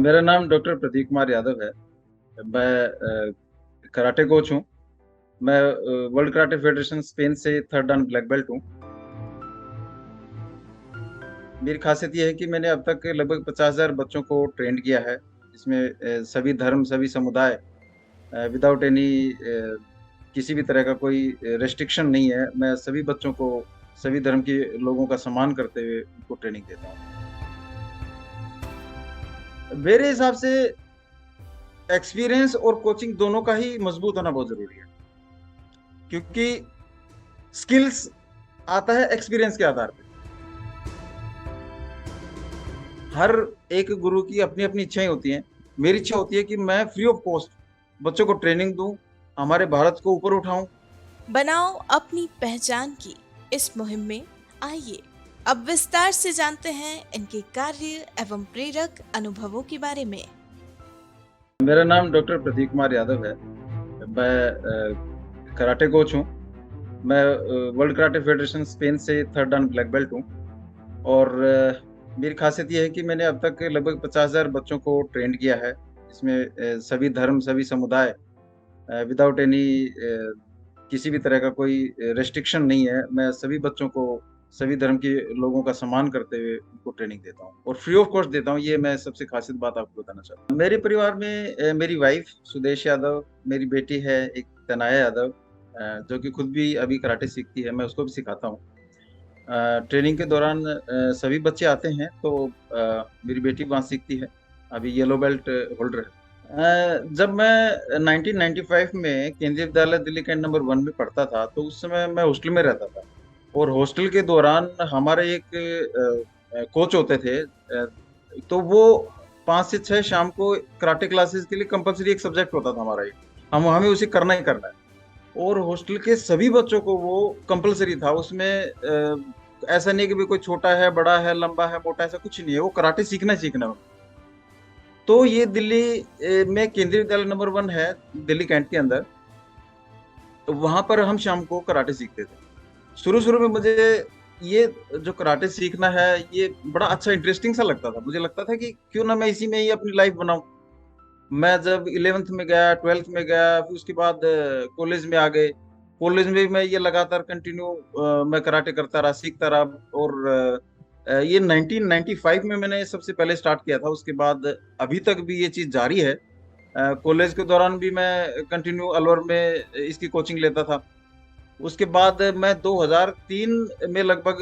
मेरा नाम डॉक्टर प्रदीप कुमार यादव है। मैं कराटे कोच हूँ। मैं वर्ल्ड कराटे फेडरेशन स्पेन से थर्ड डान ब्लैक बेल्ट हूँ। मेरी खासियत ये है कि मैंने अब तक लगभग 50,000 बच्चों को ट्रेंड किया है। इसमें सभी धर्म, सभी समुदाय, विदाउट एनी किसी भी तरह का कोई रेस्ट्रिक्शन नहीं है। मैं सभी बच्चों को, सभी धर्म के लोगों का सम्मान करते हुए उनको ट्रेनिंग देता हूँ। मेरे हिसाब से एक्सपीरियंस और कोचिंग दोनों का ही मजबूत होना बहुत जरूरी है, क्योंकि स्किल्स आता है एक्सपीरियंस के आधार पे। हर एक गुरु की अपनी अपनी इच्छाएं होती हैं। मेरी इच्छा होती है कि मैं फ्री ऑफ कॉस्ट बच्चों को ट्रेनिंग दूं, हमारे भारत को ऊपर उठाऊं। बनाओ अपनी पहचान की इस मुहिम में आइए अब विस्तार से जानते हैं इनके कार्य एवं प्रेरक अनुभवों के बारे में। मेरा नाम डॉक्टर प्रदीप कुमार यादव है। मैं कराटे कोच हूँ। मैं वर्ल्ड कराटे फेडरेशन स्पेन से थर्ड डान ब्लैक बेल्ट हूँ। और मेरी खासियत ये है कि मैंने अब तक लगभग 50,000 बच्चों को ट्रेंड किया है। इसमें सभी धर्म, सभी समुदाय, विदाउट एनी किसी भी तरह का कोई रेस्ट्रिक्शन नहीं है। मैं सभी बच्चों को, सभी धर्म के लोगों का सम्मान करते हुए उनको ट्रेनिंग देता हूँ और फ्री ऑफ कॉस्ट देता हूँ। ये मैं सबसे खासियत बात आपको बताना चाहता हूँ। मेरे परिवार में मेरी वाइफ सुदेश यादव, मेरी बेटी है एक तनाया यादव, जो कि खुद भी अभी कराटे सीखती है। मैं उसको भी सिखाता हूँ। ट्रेनिंग के दौरान सभी बच्चे आते हैं, तो मेरी बेटी वहाँ सीखती है, अभी येलो बेल्ट होल्डर है। जब मैं 1995 में केंद्रीय विद्यालय दिल्ली कैंट नंबर 1 में पढ़ता था, तो उस समय मैं हॉस्टल में रहता था। और हॉस्टल के दौरान हमारे एक कोच होते थे। तो वो 5 से 6 शाम को कराटे क्लासेस के लिए कंपलसरी एक सब्जेक्ट होता था हमारा, एक हम हमें उसे करना ही करना है। और हॉस्टल के सभी बच्चों को वो कंपलसरी था। उसमें ऐसा नहीं कि भी कोई छोटा है, बड़ा है, लंबा है, मोटा है, ऐसा कुछ नहीं है। वो कराटे सीखना ही सीखना है। तो ये दिल्ली में केंद्रीय विद्यालय नंबर 1 है, दिल्ली कैंट के अंदर। तो वहां पर हम शाम को कराटे सीखते थे। शुरू शुरू में मुझे ये जो कराटे सीखना है, ये बड़ा अच्छा इंटरेस्टिंग सा लगता था। मुझे लगता था कि क्यों ना मैं इसी में ही अपनी लाइफ बनाऊं। मैं जब 11th में गया, 12th में गया, फिर उसके बाद कॉलेज में आ गए। कॉलेज में भी मैं ये लगातार कंटिन्यू मैं कराटे करता रहा, सीखता रहा। और ये 1995 में मैंने सबसे पहले स्टार्ट किया था। उसके बाद अभी तक भी ये चीज जारी है। कॉलेज के दौरान भी मैं कंटिन्यू अलवर में इसकी कोचिंग लेता था। उसके बाद मैं 2003 में लगभग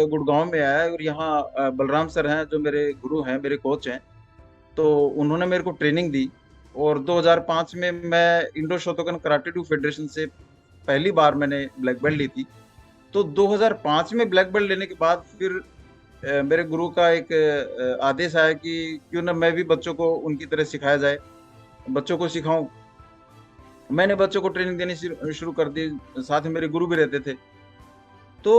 गुड़गांव में आया। और यहाँ बलराम सर हैं, जो मेरे गुरु हैं, मेरे कोच हैं। तो उन्होंने मेरे को ट्रेनिंग दी। और 2005 में मैं इंडो शोतोकन कराटे डू फेडरेशन से पहली बार मैंने ब्लैक बेल्ट ली थी। तो 2005 में ब्लैक बेल्ट लेने के बाद फिर मेरे गुरु का एक आदेश आया कि क्यों ना मैं भी बच्चों को उनकी तरह सिखाया जाए, बच्चों को सिखाऊं। मैंने बच्चों को ट्रेनिंग देनी शुरू कर दी। साथ में मेरे गुरु भी रहते थे। तो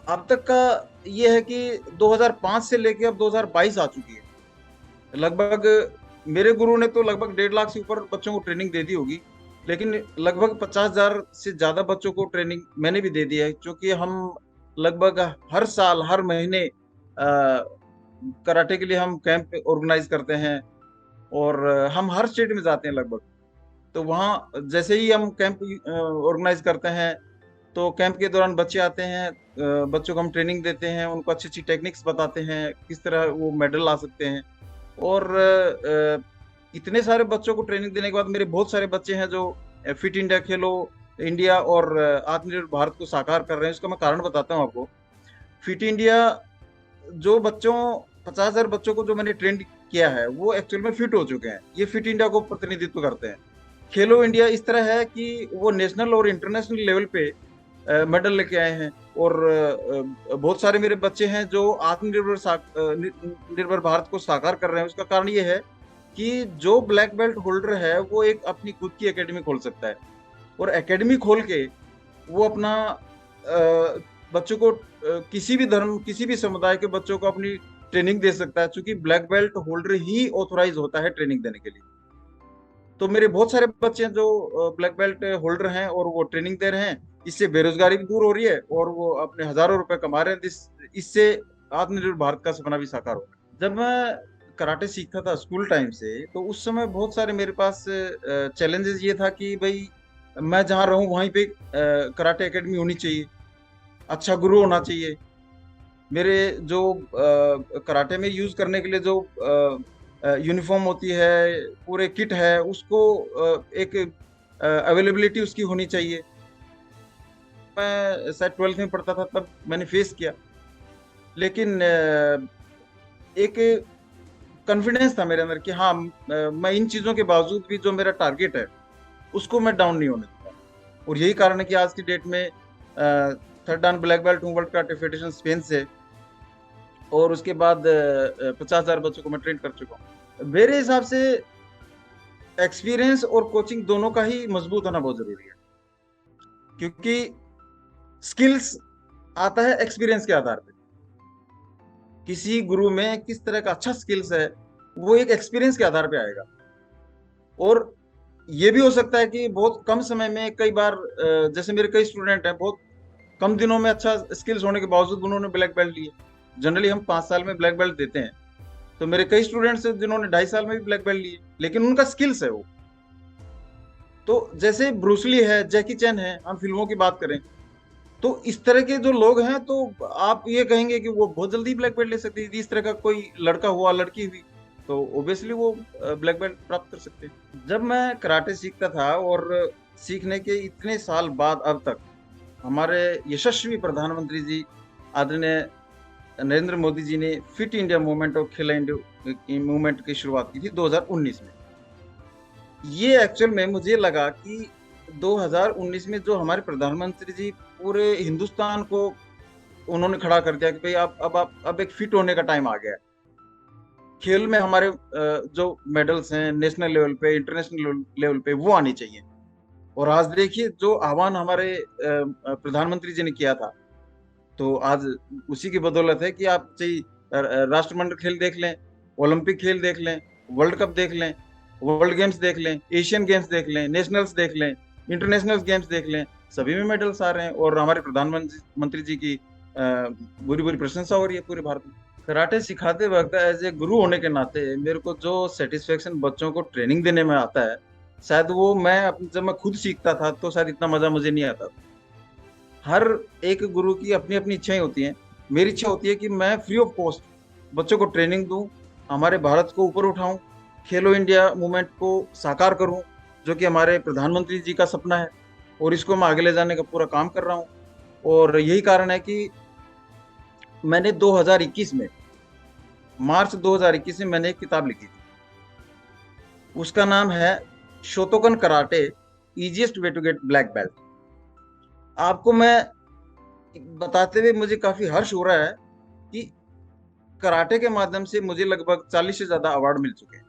अब तक का ये है कि 2005 से लेके अब 2022 आ चुकी है। लगभग मेरे गुरु ने तो लगभग 1.5 लाख से ऊपर बच्चों को ट्रेनिंग दे दी होगी। लेकिन लगभग 50,000 से ज्यादा बच्चों को ट्रेनिंग मैंने भी दे दी है, क्योंकि हम लगभग हर साल, हर महीने कराटे के लिए हम कैंप ऑर्गेनाइज करते हैं। और हम हर स्टेट में जाते हैं लगभग। तो वहाँ जैसे ही हम कैंप ऑर्गेनाइज करते हैं, तो कैंप के दौरान बच्चे आते हैं। बच्चों को हम ट्रेनिंग देते हैं, उनको अच्छी अच्छी टेक्निक्स बताते हैं, किस तरह वो मेडल ला सकते हैं। और इतने सारे बच्चों को ट्रेनिंग देने के बाद मेरे बहुत सारे बच्चे हैं जो फिट इंडिया, खेलो इंडिया और आत्मनिर्भर भारत को साकार कर रहे हैं। इसका मैं कारण बताता हूँ आपको। फिट इंडिया, जो बच्चों 50,000 बच्चों को जो मैंने ट्रेन किया है, वो एक्चुअल में फिट हो चुके हैं। ये फिट इंडिया को प्रतिनिधित्व करते हैं। खेलो इंडिया इस तरह है कि वो नेशनल और इंटरनेशनल लेवल पे मेडल लेके आए हैं। और बहुत सारे मेरे बच्चे हैं जो आत्मनिर्भर निर्भर भारत को साकार कर रहे हैं। उसका कारण ये है कि जो ब्लैक बेल्ट होल्डर है, वो एक अपनी खुद की एकेडमी खोल सकता है। और एकेडमी खोल के वो अपना बच्चों को, किसी भी धर्म, किसी भी समुदाय के बच्चों को अपनी ट्रेनिंग दे सकता है, क्योंकि ब्लैक बेल्ट होल्डर ही ऑथोराइज होता है ट्रेनिंग देने के लिए। तो मेरे बहुत सारे बच्चे हैं जो ब्लैक बेल्ट होल्डर हैं और वो ट्रेनिंग दे रहे हैं। इससे बेरोजगारी भी दूर हो रही है और वो अपने हजारों रुपए कमा रहे हैं। इससे आत्मनिर्भर भारत का सपना भी साकार हो रहा है। जब मैं कराटे सीखता था स्कूल टाइम से, तो उस समय बहुत सारे मेरे पास चैलेंजेस ये था कि भाई मैं जहाँ रहूँ वहीं पे कराटे एकेडमी होनी चाहिए, अच्छा गुरु होना चाहिए। मेरे जो कराटे में यूज करने के लिए जो यूनिफॉर्म होती है, पूरे किट है, उसको एक अवेलेबिलिटी उसकी होनी चाहिए। मैं शायद 12th में पढ़ता था तब मैंने फेस किया, लेकिन एक कॉन्फिडेंस था मेरे अंदर कि हाँ, मैं इन चीजों के बावजूद भी जो मेरा टारगेट है उसको मैं डाउन नहीं होने दूंगा। और यही कारण है कि आज की डेट में थर्ड डान ब्लैक बेल्ट हूँ वर्ल्ड कराटे फेडरेशन स्पेन से, और उसके बाद 50,000 बच्चों को मैं ट्रेन कर चुका हूँ। मेरे हिसाब से एक्सपीरियंस और कोचिंग दोनों का ही मजबूत होना बहुत जरूरी है, क्योंकि स्किल्स आता है एक्सपीरियंस के आधार पे। किसी गुरु में किस तरह का अच्छा स्किल्स है वो एक एक्सपीरियंस के आधार पे आएगा। और ये भी हो सकता है कि बहुत कम समय में, कई बार जैसे मेरे कई स्टूडेंट हैं, बहुत कम दिनों में अच्छा स्किल्स होने के बावजूद उन्होंने ब्लैक बेल्ट लिए। जनरली हम 5 साल में ब्लैक बेल्ट देते हैं, तो मेरे कई स्टूडेंट्स हैं जिन्होंने 2.5 साल में भी ब्लैक बेल्ट लिए, लेकिन उनका स्किल्स है वो। तो जैसे ब्रूसली है, जैकी चैन है, हम फिल्मों की बात करें, तो इस तरह के जो लोग हैं, तो आप ये कहेंगे कि वो बहुत जल्दी ब्लैक बेल्ट ले सकते हैं। इस तरह का कोई लड़का हुआ, लड़की हुई, तो ओबियसली वो ब्लैक बेल्ट प्राप्त कर सकते हैं। जब मैं कराटे सीखता था और सीखने के इतने साल बाद अब तक हमारे यशस्वी प्रधानमंत्री जी आदरणीय नरेंद्र मोदी जी ने फिट इंडिया मूवमेंट और खेलो इंडिया मूवमेंट की शुरुआत की थी 2019 में। ये एक्चुअल में मुझे लगा कि 2019 में जो हमारे प्रधानमंत्री जी पूरे हिंदुस्तान को उन्होंने खड़ा कर दिया कि भाई अब एक फिट होने का टाइम आ गया है। खेल में हमारे जो मेडल्स हैं नेशनल लेवल पे, इंटरनेशनल लेवल पे, वो आनी चाहिए। और आज देखिए जो आह्वान हमारे प्रधानमंत्री जी ने किया था, तो आज उसी की बदौलत है कि आप चाहे राष्ट्रमंडल खेल देख लें, ओलंपिक खेल देख लें, वर्ल्ड कप देख लें, वर्ल्ड गेम्स देख लें, एशियन गेम्स देख लें, नेशनल्स देख लें, इंटरनेशनल गेम्स देख लें, सभी में मेडल्स आ रहे हैं। और हमारे प्रधानमंत्री जी की बुरी बुरी प्रशंसा हो रही है पूरे भारत में। कराटे सिखाते वक्त एज ए गुरु होने के नाते मेरे को जो सेटिस्फेक्शन बच्चों को ट्रेनिंग देने में आता है, शायद वो जब मैं खुद सीखता था तो शायद इतना मजा मुझे नहीं आता। हर एक गुरु की अपनी अपनी इच्छाएं होती हैं। मेरी इच्छा होती है कि मैं फ्री ऑफ कॉस्ट बच्चों को ट्रेनिंग दूं, हमारे भारत को ऊपर उठाऊं, खेलो इंडिया मूवमेंट को साकार करूं, जो कि हमारे प्रधानमंत्री जी का सपना है, और इसको मैं आगे ले जाने का पूरा काम कर रहा हूं। और यही कारण है कि मैंने 2021 में, मार्च 2021 में मैंने एक किताब लिखी थी। उसका नाम है Shotokan karate, easiest way to get black belt. आपको मैं बताते हुए मुझे काफी हर्ष हो रहा है कि कराटे के माध्यम से मुझे लगभग 40 से ज्यादा अवार्ड मिल चुके हैं।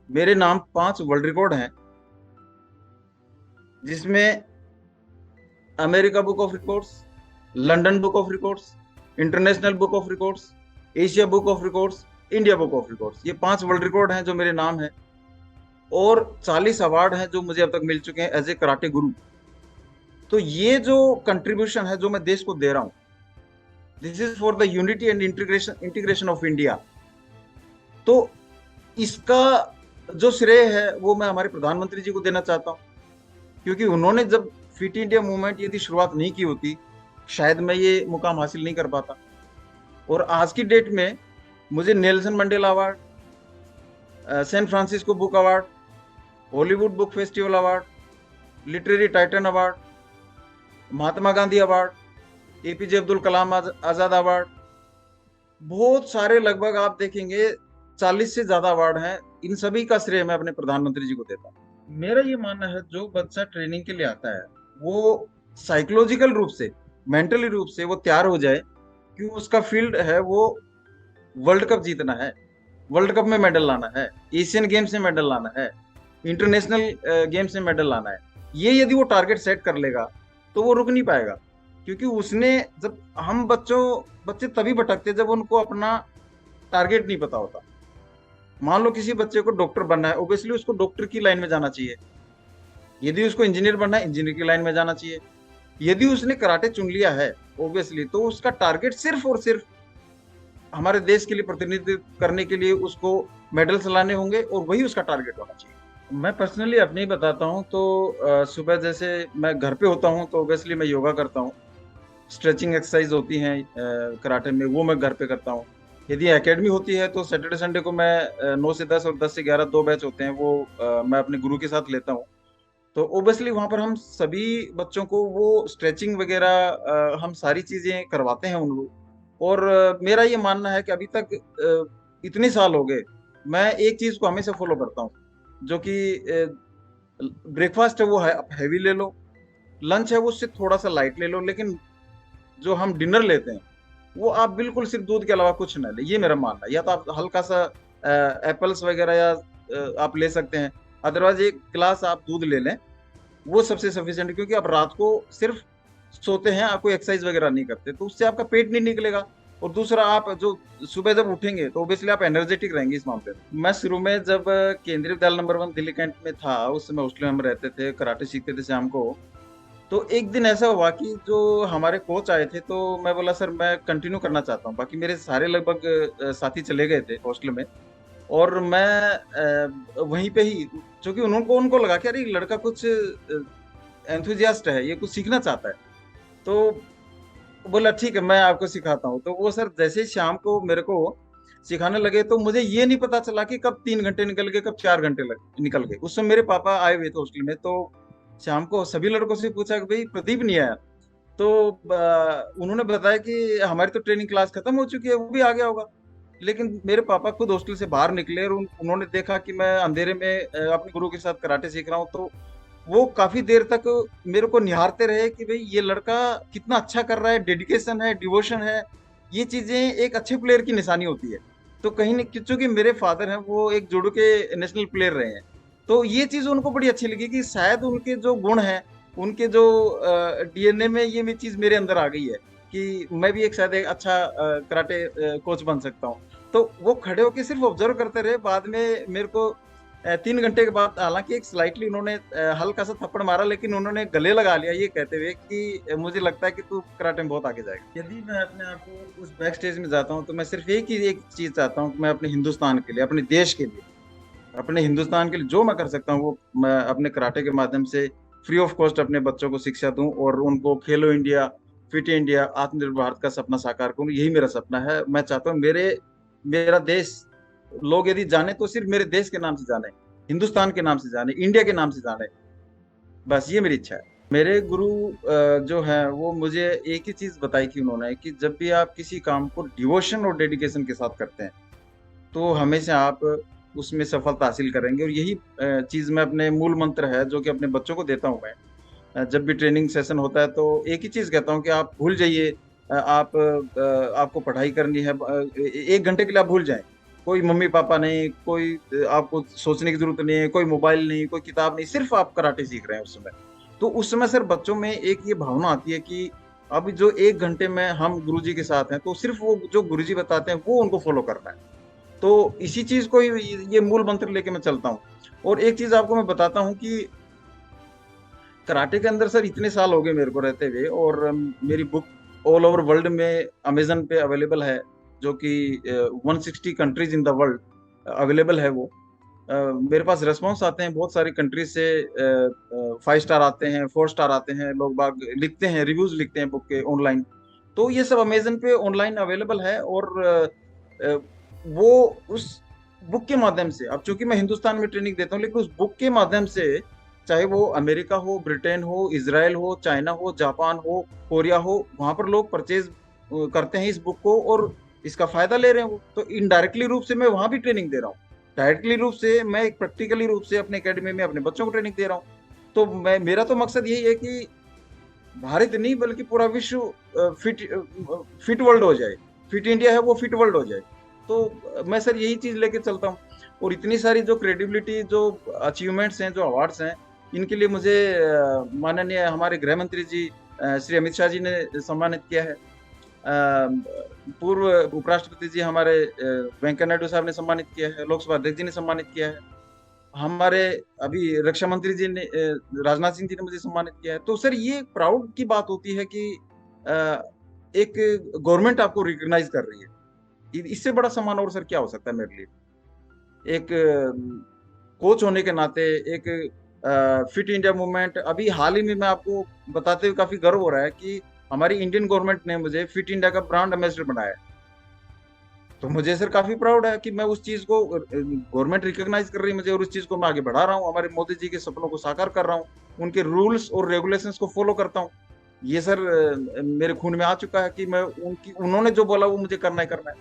मेरे नाम 5 वर्ल्ड रिकॉर्ड हैं, जिसमें America book of records, London book of records, international book of records, Asia book of records, India book of records, ये 5 वर्ल्ड रिकॉर्ड हैं जो मेरे नाम है। और 40 अवार्ड हैं जो मुझे अब तक मिल चुके हैं एज ए कराटे गुरु। तो ये जो कंट्रीब्यूशन है जो मैं देश को दे रहा हूं, this is for the unity and integration of India. तो इसका जो श्रेय है वो मैं हमारे प्रधानमंत्री जी को देना चाहता हूं, क्योंकि उन्होंने जब फिट इंडिया मूवमेंट यदि शुरुआत नहीं की होती, शायद मैं ये मुकाम हासिल नहीं कर पाता। और आज की डेट में मुझे Nelson Mandela award, San Francisco book award, Hollywood book festival award, literary titan award, Mahatma Gandhi award, APJ Abdul Kalam Azad award, बहुत सारे, लगभग आप देखेंगे 40 से ज्यादा अवार्ड हैं। इन सभी का श्रेय मैं अपने प्रधानमंत्री जी को देता हूँ। मेरा ये मानना है जो बच्चा ट्रेनिंग के लिए आता है वो साइकोलॉजिकल रूप से, मेंटली रूप से वो तैयार हो जाए कि उसका फील्ड है वो वर्ल्ड कप जीतना है, वर्ल्ड कप में मेडल लाना है, एशियन गेम्स में मेडल लाना है, इंटरनेशनल गेम्स में मेडल लाना है। ये यदि वो टारगेट सेट कर लेगा तो वो रुक नहीं पाएगा, क्योंकि उसने, जब हम बच्चे तभी भटकते जब उनको अपना टारगेट नहीं पता होता। मान लो किसी बच्चे को डॉक्टर बनना है, ओबियसली उसको डॉक्टर की लाइन में जाना चाहिए। यदि उसको इंजीनियर बनना है, इंजीनियर की लाइन में जाना चाहिए। यदि उसने कराटे चुन लिया है ओबियसली, तो उसका टारगेट सिर्फ और सिर्फ हमारे देश के लिए प्रतिनिधित्व करने के लिए उसको मेडल्स लाने होंगे और वही उसका टारगेट होना चाहिए। मैं पर्सनली अपनी ही बताता हूँ तो सुबह जैसे मैं घर पे होता हूँ तो ऑब्वियसली मैं योगा करता हूँ। स्ट्रेचिंग एक्सरसाइज होती हैं कराटे में, वो मैं घर पे करता हूँ। यदि एकेडमी होती है तो सैटरडे संडे को मैं 9 से 10 और 10 से 11 2 बैच होते हैं, वो मैं अपने गुरु के साथ लेता हूँ। तो ऑब्वियसली वहां पर हम सभी बच्चों को वो स्ट्रेचिंग वगैरह हम सारी चीजें करवाते हैं उनको। और मेरा ये मानना है कि अभी तक इतने साल हो गए, मैं एक चीज को हमेशा फॉलो करता हूँ, जो कि ब्रेकफास्ट है वो है आप हैवी ले लो, लंच है वो उससे थोड़ा सा लाइट ले लो, लेकिन जो हम डिनर लेते हैं वो आप बिल्कुल सिर्फ दूध के अलावा कुछ ना ले। ये मेरा मानना है। या तो आप हल्का सा एप्पल्स वगैरह या आप ले सकते हैं, अदरवाइज एक गिलास आप दूध ले लें, वो सबसे सफिशिएंट। क्योंकि आप रात को सिर्फ सोते हैं, आप कोई एक्सरसाइज वगैरह नहीं करते, तो उससे आपका पेट नहीं निकलेगा। और दूसरा, आप जो सुबह जब उठेंगे तो ऑब्वियसली आप एनर्जेटिक रहेंगे इस मामले में। मैं शुरू में जब केंद्रीय विद्यालय नंबर 1 दिल्ली कैंट में था, उस समय हॉस्टल में हम रहते थे, कराटे सीखते थे शाम को। तो एक दिन ऐसा हुआ कि जो हमारे कोच आए थे, तो मैं बोला सर मैं कंटिन्यू करना चाहता हूँ। बाकी मेरे सारे लगभग साथी चले गए थे हॉस्टल में, और मैं वहीं पे ही, क्योंकि उनको लगा कि अरे ये लड़का कुछ एंथुजियास्ट है, ये कुछ सीखना चाहता है। तो बोला ठीक है मैं आपको सिखाता हूँ। तो वो सर जैसे ही शाम को मेरे को सिखाने लगे, तो मुझे ये नहीं पता चला कि कब 3 घंटे निकल गए, कब 4 घंटे निकल गए। उस समय मेरे पापा आए हुए थे हॉस्टल में, तो शाम को सभी लड़कों से पूछा कि भाई प्रदीप नहीं आया। तो उन्होंने बताया कि हमारी तो ट्रेनिंग क्लास खत्म हो चुकी है, वो भी आ गया होगा। लेकिन मेरे पापा खुद हॉस्टल से बाहर निकले और उन्होंने देखा कि मैं अंधेरे में अपने गुरु के साथ कराटे सीख रहा हूँ। तो वो काफी देर तक मेरे को निहारते रहे कि भाई ये लड़का कितना अच्छा कर रहा है, डेडिकेशन है, डिवोशन है। ये चीजें एक अच्छे प्लेयर की निशानी होती है। तो कहीं न, क्योंकि मेरे फादर हैं वो एक जुडो के नेशनल प्लेयर रहे हैं, तो ये चीज उनको बड़ी अच्छी लगी कि शायद उनके जो गुण हैं, उनके जो डीएनए में ये चीज मेरे अंदर आ गई है कि मैं भी एक शायद एक अच्छा कराटे कोच बन सकता हूँ। तो वो खड़े होके सिर्फ ऑब्जर्व करते रहे। बाद में मेरे को 3 घंटे के बाद, हालांकि एक स्लाइटली उन्होंने हल्का सा थप्पड़ मारा, लेकिन उन्होंने गले लगा लिया ये कहते हुए कि मुझे लगता है कि तू कराटे में बहुत आगे जाएगा। यदि मैं अपने आप को उस बैक स्टेज में जाता हूँ तो मैं सिर्फ एक चीज चाहता हूँ कि मैं अपने हिंदुस्तान के लिए, अपने देश के लिए, अपने हिंदुस्तान के लिए जो मैं कर सकता हूँ वो मैं अपने कराटे के माध्यम से फ्री ऑफ कॉस्ट अपने बच्चों को शिक्षा दूं, और उनको खेलो इंडिया, फिट इंडिया, आत्मनिर्भर भारत का सपना साकार करूं। यही मेरा सपना है। मैं चाहता हूँ मेरा देश, लोग यदि जाने तो सिर्फ मेरे देश के नाम से जाने, हिंदुस्तान के नाम से जाने, इंडिया के नाम से जाने। बस ये मेरी इच्छा है। मेरे गुरु जो है वो मुझे एक ही चीज बताई थी उन्होंने, कि जब भी आप किसी काम को डिवोशन और डेडिकेशन के साथ करते हैं तो हमेशा आप उसमें सफलता हासिल करेंगे। और यही चीज मैं अपने मूल मंत्र है जो कि अपने बच्चों को देता हूँ मैं। जब भी ट्रेनिंग सेशन होता है तो एक ही चीज कहता हूँ कि आप भूल जाइए, आपको पढ़ाई करनी है, 1 घंटे के लिए आप भूल जाएं। कोई मम्मी पापा नहीं, कोई आपको सोचने की जरूरत नहीं है, कोई मोबाइल नहीं, कोई किताब नहीं, सिर्फ आप कराटे सीख रहे हैं उस समय। तो उस समय सर बच्चों में एक ये भावना आती है कि अब जो 1 घंटे में हम गुरुजी के साथ हैं, तो सिर्फ वो जो गुरुजी बताते हैं वो उनको फॉलो करना है। तो इसी चीज को ये मूल मंत्र लेके मैं चलता हूँ। और एक चीज आपको मैं बताता हूँ कि कराटे के अंदर सर इतने साल हो गए मेरे को रहते हुए, और मेरी बुक ऑल ओवर वर्ल्ड में अमेजन पे अवेलेबल है, जो कि 160 countries in the world available है वो। मेरे पास रेस्पॉन्स आते हैं बहुत सारी कंट्रीज से, 5 स्टार आते हैं, 4 स्टार आते हैं, लोग बाग लिखते हैं, रिव्यूज लिखते हैं बुक के ऑनलाइन। तो ये सब अमेजन पे ऑनलाइन अवेलेबल है। और अ, वो उस बुक के माध्यम से, अब चूंकि मैं हिंदुस्तान में ट्रेनिंग देता हूँ, लेकिन उस बुक के माध्यम से, चाहे वो अमेरिका हो, ब्रिटेन हो, इसराइल हो, चाइना हो, जापान हो, कोरिया हो, वहां पर लोग परचेज करते हैं इस बुक को और इसका फायदा ले रहे हैं वो। तो इनडायरेक्टली रूप से मैं वहां भी ट्रेनिंग दे रहा हूँ, डायरेक्टली रूप से मैं एक प्रैक्टिकली रूप से अपने एकेडमी में अपने बच्चों को ट्रेनिंग दे रहा हूँ। तो मेरा तो मकसद यही है कि भारत नहीं बल्कि पूरा विश्व फिट फिट वर्ल्ड हो जाए। फिट इंडिया है वो फिट वर्ल्ड हो जाए। तो मैं सर यही चीज लेके चलता हूँ। और इतनी सारी जो क्रेडिबिलिटी, जो अचीवमेंट्स हैं, जो अवार्ड्स हैं, इनके लिए मुझे माननीय हमारे गृह मंत्री जी श्री अमित शाह जी ने सम्मानित किया है। पूर्व उपराष्ट्रपति जी हमारे वेंकैया नायडू साहब ने सम्मानित किया है, लोकसभा अध्यक्ष जी ने सम्मानित किया है, हमारे अभी रक्षा मंत्री जी ने राजनाथ सिंह जी ने मुझे सम्मानित किया है। तो सर ये प्राउड की बात होती है कि एक गवर्नमेंट आपको रिकॉग्नाइज कर रही है। इससे बड़ा सम्मान और सर क्या हो सकता है मेरे लिए। एक कोच होने के नाते, एक फिट इंडिया मूवमेंट, अभी हाल ही में मैं आपको बताते हुए काफी गर्व हो रहा है कि हमारी इंडियन गवर्नमेंट ने मुझे फिट इंडिया का ब्रांड एम्बेसडर बनाया है। तो मुझे सर काफी प्राउड है कि मैं उस चीज को, गवर्नमेंट रिकॉग्नाइज कर रही है मुझे, और उस चीज को मैं आगे बढ़ा रहा हूँ, हमारे मोदी जी के सपनों को साकार कर रहा हूँ, उनके रूल्स और रेगुलेशंस को फॉलो करता हूँ। ये सर मेरे खून में आ चुका है कि मैं उन्होंने जो बोला वो मुझे करना ही करना है।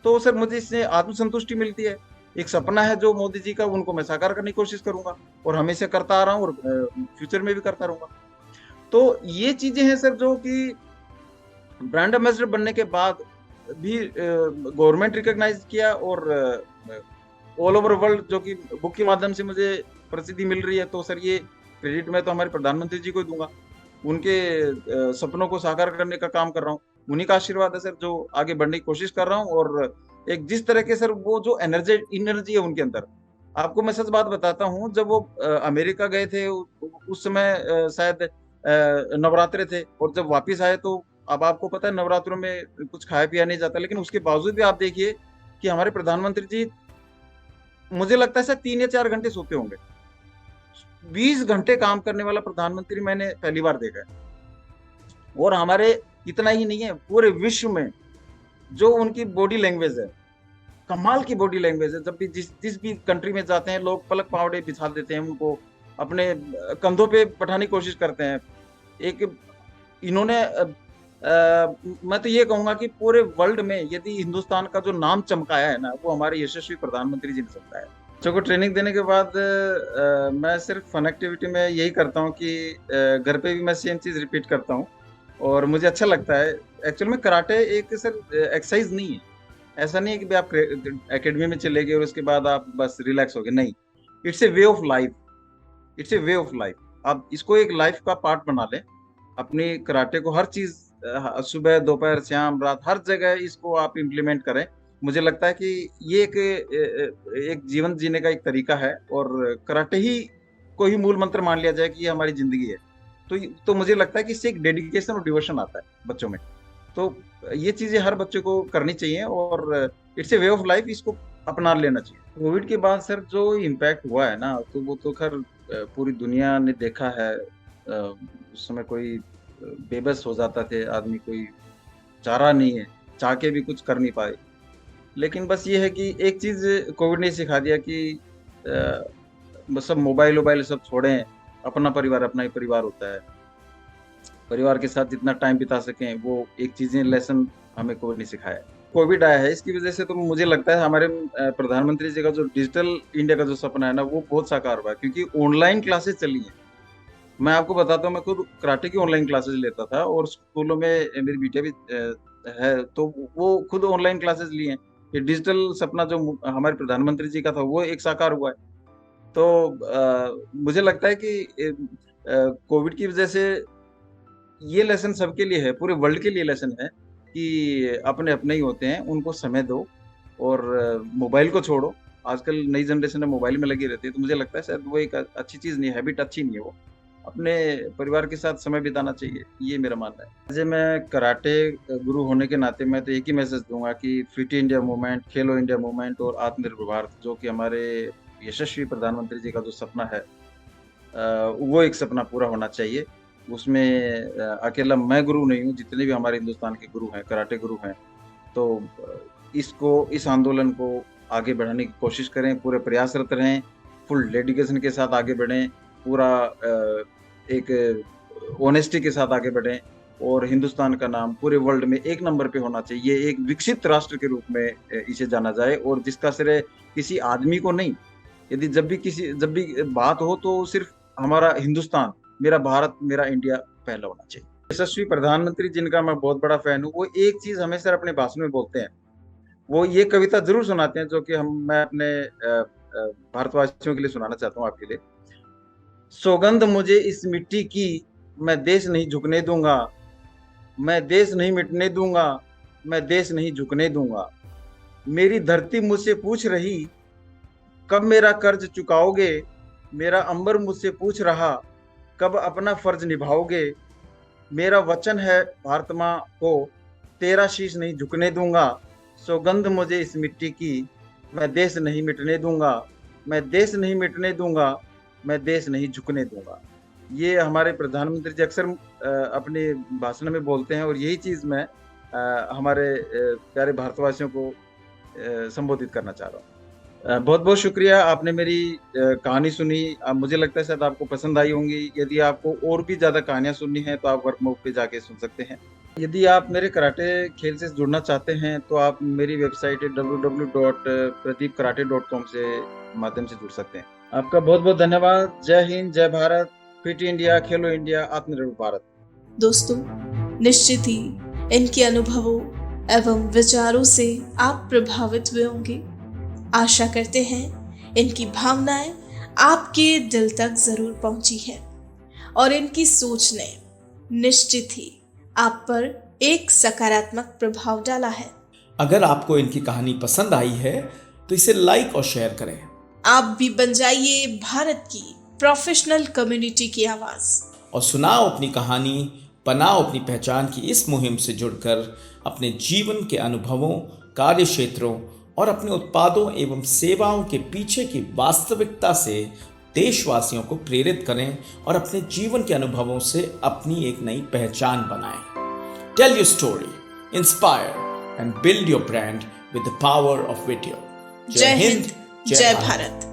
तो सर मुझे इससे आत्मसंतुष्टि मिलती है। एक सपना है जो मोदी जी का, उनको मैं साकार करने की कोशिश करूंगा, और हमेशा करता आ रहा हूँ, और फ्यूचर में भी करता रहूंगा। तो ये चीजें हैं सर जो कि ब्रांड एम्बेसडर बनने के बाद भी गवर्नमेंट रिकॉग्नाइज किया, और ऑल ओवर वर्ल्ड जो कि बुक के माध्यम से मुझे प्रसिद्धि मिल रही है। तो सर ये क्रेडिट मैं तो हमारे प्रधानमंत्री जी को ही दूंगा। उनके सपनों को साकार करने का काम कर रहा हूँ, उन्हीं का आशीर्वाद है सर जो आगे बढ़ने की कोशिश कर रहा हूँ। और एक जिस तरह के सर वो जो एनर्जी है उनके अंदर, आपको मैं सच बात बताता हूँ, जब वो अमेरिका गए थे उस समय शायद नवरात्रे थे, और जब वापिस आए तो अब आपको पता है नवरात्रों में कुछ खाया पिया नहीं जाता, लेकिन उसके बावजूद भी आप देखिए कि हमारे प्रधानमंत्री जी, मुझे लगता है सर 3 या 4 घंटे सोते होंगे। 20 घंटे काम करने वाला प्रधानमंत्री मैंने पहली बार देखा है। और हमारे इतना ही नहीं है, पूरे विश्व में जो उनकी बॉडी लैंग्वेज है, कमाल की बॉडी लैंग्वेज है। जब भी जिस जिस भी कंट्री में जाते हैं, लोग पलक पावड़े बिछा देते हैं, उनको अपने कंधों पे बैठाने की कोशिश करते हैं। एक इन्होंने मैं तो ये कहूंगा कि पूरे वर्ल्ड में यदि हिंदुस्तान का जो नाम चमकाया है ना, वो हमारे यशस्वी प्रधानमंत्री जी ने चमकाया है। बच्चों को ट्रेनिंग देने के बाद मैं सिर्फ फन एक्टिविटी में यही करता हूँ कि घर पे भी मैं सेम चीज रिपीट करता हूँ, और मुझे अच्छा लगता है। एक्चुअल में कराटे एक सर एक्सरसाइज नहीं है। ऐसा नहीं है कि भाई आप एकेडमी में चले गए और उसके बाद आप बस रिलैक्स हो गए, नहीं। It's a way of life. It's a way of life. आप इसको एक लाइफ का पार्ट बना लें, अपनी कराटे को हर चीज, सुबह दोपहर शाम रात हर जगह इसको आप इम्प्लीमेंट करें। मुझे लगता है कि ये एक जीवन जीने का एक तरीका है, और कराटे ही को ही मूल मंत्र मान लिया जाए कि ये हमारी जिंदगी है। तो मुझे लगता है कि इससे एक डेडिकेशन और डिवोशन आता है बच्चों में। तो ये चीजें हर बच्चे को करनी चाहिए, और it's a way of life, इसको अपना लेना चाहिए। कोविड के बाद सर जो इम्पैक्ट हुआ है ना, तो वो तो खैर पूरी दुनिया ने देखा है। उस समय कोई बेबस हो जाता थे आदमी, कोई चारा नहीं है, चाह के भी कुछ कर नहीं पाए। लेकिन बस ये है कि एक चीज कोविड ने सिखा दिया कि बस सब मोबाइल वोबाइल सब छोड़ें, अपना परिवार अपना ही परिवार होता है। परिवार के साथ जितना टाइम बिता सकें, वो एक चीजें लेसन हमें कोविड ने सिखाया। कोविड आया है, इसकी वजह से तो मुझे लगता है हमारे प्रधानमंत्री जी का जो डिजिटल इंडिया का जो सपना है ना, वो बहुत साकार हुआ है, क्योंकि ऑनलाइन क्लासेस चली हैं। मैं आपको बताता हूँ, मैं खुद कराटे की ऑनलाइन क्लासेस लेता था, और स्कूलों में मेरी बिटिया भी है, तो वो खुद ऑनलाइन क्लासेस ली हैं। ये डिजिटल सपना जो हमारे प्रधानमंत्री जी का था, वो एक साकार हुआ है। तो मुझे लगता है कि कोविड की वजह से ये लेसन सबके लिए है, पूरे वर्ल्ड के लिए लेसन है कि अपने अपने ही होते हैं, उनको समय दो, और मोबाइल को छोड़ो। आजकल नई जनरेशन में मोबाइल में लगी रहती है, तो मुझे लगता है शायद वो एक अच्छी चीज नहीं है, हैबिट अच्छी नहीं है वो। अपने परिवार के साथ समय बिताना चाहिए, ये मेरा मानना है। जैसे मैं कराटे गुरु होने के नाते मैं तो एक ही मैसेज दूंगा कि फिट इंडिया मूवमेंट, खेलो इंडिया मूवमेंट और आत्मनिर्भर भारत, जो कि हमारे यशस्वी प्रधानमंत्री जी का जो सपना है, वो एक सपना पूरा होना चाहिए। उसमें अकेला मैं गुरु नहीं हूँ, जितने भी हमारे हिंदुस्तान के गुरु हैं, कराटे गुरु हैं, तो इस आंदोलन को आगे बढ़ाने की कोशिश करें, पूरे प्रयासरत रहें, फुल डेडिकेशन के साथ आगे बढ़ें, पूरा एक ऑनेस्टी के साथ आगे बढ़ें, और हिंदुस्तान का नाम पूरे वर्ल्ड में एक नंबर पे होना चाहिए। एक विकसित राष्ट्र के रूप में इसे जाना जाए, और जिसका श्रेय किसी आदमी को नहीं। यदि जब भी बात हो तो सिर्फ हमारा हिंदुस्तान, मेरा भारत, मेरा इंडिया पहला होना चाहिए। यशस्वी प्रधानमंत्री जिनका मैं बहुत बड़ा फैन हूँ, वो एक चीज हमेशा अपने भाषण में बोलते हैं। वो ये कविता जरूर सुनाते हैं, जो कि मैं अपने भारतवासियों के लिए सुनाना चाहता हूँ आपके लिए। सौगंध मुझे इस मिट्टी की, मैं देश नहीं झुकने दूंगा, मैं देश नहीं मिटने दूंगा, मैं देश नहीं झुकने दूंगा। मेरी धरती मुझसे पूछ रही, कब मेरा कर्ज चुकाओगे। मेरा अंबर मुझसे पूछ रहा, कब अपना फर्ज निभाओगे। मेरा वचन है भारत माँ को, तेरा शीश नहीं झुकने दूंगा। सौगंध मुझे इस मिट्टी की, मैं देश नहीं मिटने दूंगा, मैं देश नहीं मिटने दूंगा, मैं देश नहीं झुकने दूंगा। ये हमारे प्रधानमंत्री जी अक्सर अपने भाषण में बोलते हैं और यही चीज मैं हमारे प्यारे भारतवासियों को संबोधित करना चाह रहा हूँ। बहुत बहुत शुक्रिया, आपने मेरी कहानी सुनी। मुझे लगता है शायद आपको पसंद आई होंगी। यदि आपको और भी ज्यादा कहानियां सुननी है तो आप वर्कबुक पे जाके सुन सकते हैं। यदि आप मेरे कराटे खेल से जुड़ना चाहते हैं तो आप मेरी वेबसाइट www.pradeepkarate.com से माध्यम से जुड़ सकते हैं। आपका बहुत बहुत धन्यवाद। जय हिंद, जय भारत, फिट इंडिया, खेलो इंडिया, आत्मनिर्भर भारत। दोस्तों, निश्चित ही इनके अनुभवों एवं विचारों से आप प्रभावित हुए होंगे। आशा करते हैं इनकी भावनाएं आपके दिल तक जरूर पहुंची है और इनकी सोच ने निश्चित ही आप पर एक सकारात्मक प्रभाव डाला है। अगर आपको इनकी कहानी पसंद आई है तो इसे लाइक और शेयर करें। आप भी बन जाइए भारत की प्रोफेशनल कम्युनिटी की आवाज और सुनाओ अपनी कहानी, बनाओ अपनी पहचान की इस मुहिम से जुड़कर अपने जीवन के अनुभवों, कार्य क्षेत्रों और अपने उत्पादों एवं सेवाओं के पीछे की वास्तविकता से देशवासियों को प्रेरित करें और अपने जीवन के अनुभवों से अपनी एक नई पहचान बनाएं। Tell your story, inspire and build your brand with the power of video. जय हिंद, जय भारत।